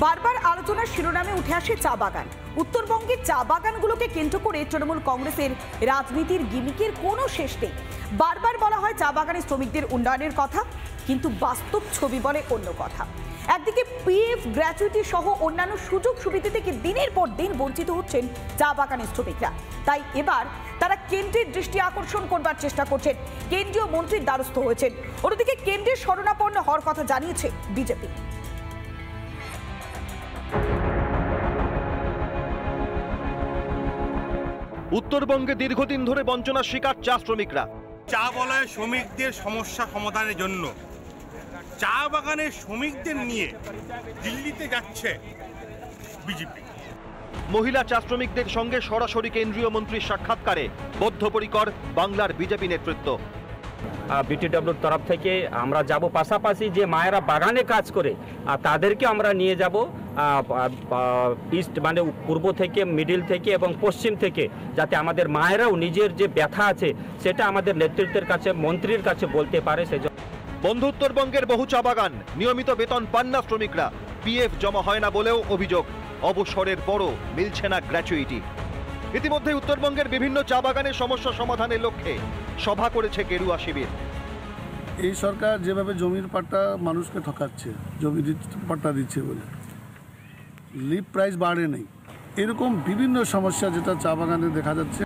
বারবার আলোচনার শিরোনামে উঠে আসে চা বাগান। উত্তরবঙ্গের চা বাগানগুলোকে কেন্দ্র করে তৃণমূল কংগ্রেসের রাজনীতির গিমিকের কোনো শেষ নেই। বারবার বলা হয় চা বাগানের শ্রমিকদের উন্নয়নের কথা, কিন্তু বাস্তব ছবি বলে অন্য কথা। একদিকে পিএফ গ্র্যাচুইটি সহ অন্যান্য সুযোগ সুবিধা থেকে দিনের পর দিন বঞ্চিত হচ্ছেন চা বাগানের শ্রমিকরা। তাই এবার তারা কেন্দ্রের দৃষ্টি আকর্ষণ করবার চেষ্টা করছেন, কেন্দ্রীয় মন্ত্রীর দ্বারস্থ হয়েছেন। অন্যদিকে কেন্দ্রের শরণাপন্ন হওয়ার কথা জানিয়েছে বিজেপি। উত্তরবঙ্গে দীর্ঘদিন ধরে বঞ্চনার শিকার চা শ্রমিকরা। চা বলয় শ্রমিকদের সমস্যা সমাধানের জন্য চা বাগানের শ্রমিকদের নিয়ে দিল্লিতে যাচ্ছে বিজেপি। মহিলা চা শ্রমিকদের সঙ্গে সরাসরি কেন্দ্রীয় মন্ত্রীর সাক্ষাৎকারে বদ্ধপরিকর বাংলার বিজেপি নেতৃত্ব। বিটিডব্লিউর তরফ থেকে আমরা যাব, পাশাপাশি যে মায়েরা বাগানে কাজ করে তাদেরকে আমরা নিয়ে যাব ইস্ট মানে পূর্ব থেকে, মিডিল থেকে এবং পশ্চিম থেকে, যাতে আমাদের মায়েরাও নিজের যে ব্যথা আছে সেটা আমাদের নেতৃত্বের কাছে, মন্ত্রীর কাছে বলতে পারে। সেজন্য বন্ধ উত্তরবঙ্গের বহু চা বাগান, নিয়মিত বেতন পান না শ্রমিকরা, পিএফ জমা হয় না বলেও অভিযোগ, অবসরের পরও মিলছে না গ্র্যাচুইটি। ইতিমধ্যে উত্তরবঙ্গের বিভিন্ন চা বাগানের সমস্যা সমাধানের লক্ষ্যে সভা করেছে গেরুয়া শিবির। এই সরকার যেভাবে জমির পাট্টা মানুষকে ঠকাচ্ছে, জমি পাট্টা দিচ্ছে বলে লিভ প্রাইস বাড়ে নেই, এরকম বিভিন্ন সমস্যা যেটা চা বাগানে দেখা যাচ্ছে।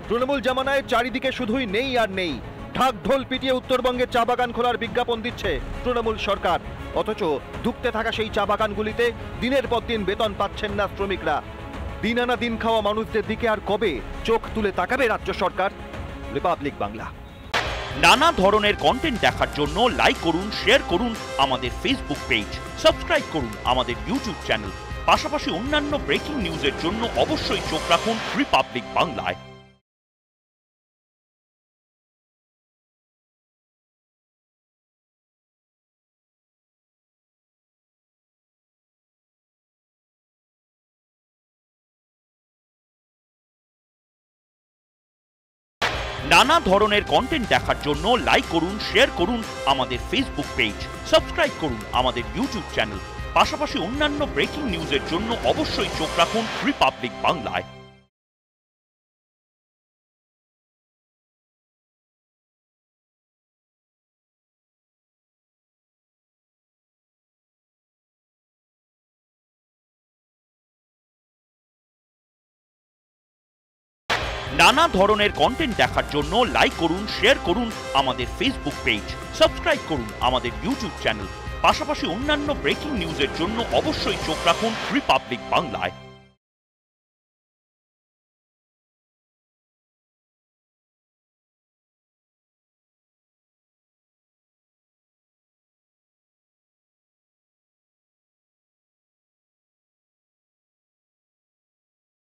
তৃণমূল জামানায় চারিদিকে শুধুই নেই আর নেই, ঢাক ঢোল পিটিয়ে উত্তরবঙ্গে চা বাগান খোলার বিজ্ঞাপন দিচ্ছে তৃণমূল সরকার, অথচ ধুঁকতে থাকা সেই চা বাগানগুলিতে দিনের পর দিন বেতন পাচ্ছেন না শ্রমিকরা। দিন আনা দিন খাওয়া মানুষদের দিকে আর কবে চোখ তুলে তাকাবে রাজ্য সরকার? রিপাবলিক বাংলা। নানা ধরনের কন্টেন্ট দেখার জন্য লাইক করুন, শেয়ার করুন আমাদের ফেসবুক পেজ, সাবস্ক্রাইব করুন আমাদের ইউটিউব চ্যানেল। পাশাপাশি অন্যান্য ব্রেকিং নিউজের জন্য অবশ্যই চোখ রাখুন রিপাবলিক বাংলায়। নানা ধরনের কন্টেন্ট দেখার জন্য লাইক করুন, শেয়ার করুন আমাদের ফেসবুক পেজ, সাবস্ক্রাইব করুন আমাদের ইউটিউব চ্যানেল। পাশাপাশি অন্যান্য ব্রেকিং নিউজের জন্য অবশ্যই চোখ রাখুন রিপাবলিক বাংলায়। নানা ধরনের কন্টেন্ট দেখার জন্য লাইক করুন, শেয়ার করুন আমাদের ফেসবুক পেজ, সাবস্ক্রাইব করুন আমাদের ইউটিউব চ্যানেল। পাশাপাশি অন্যান্য ব্রেকিং নিউজের জন্য অবশ্যই চোখ রাখুন রিপাবলিক বাংলায়।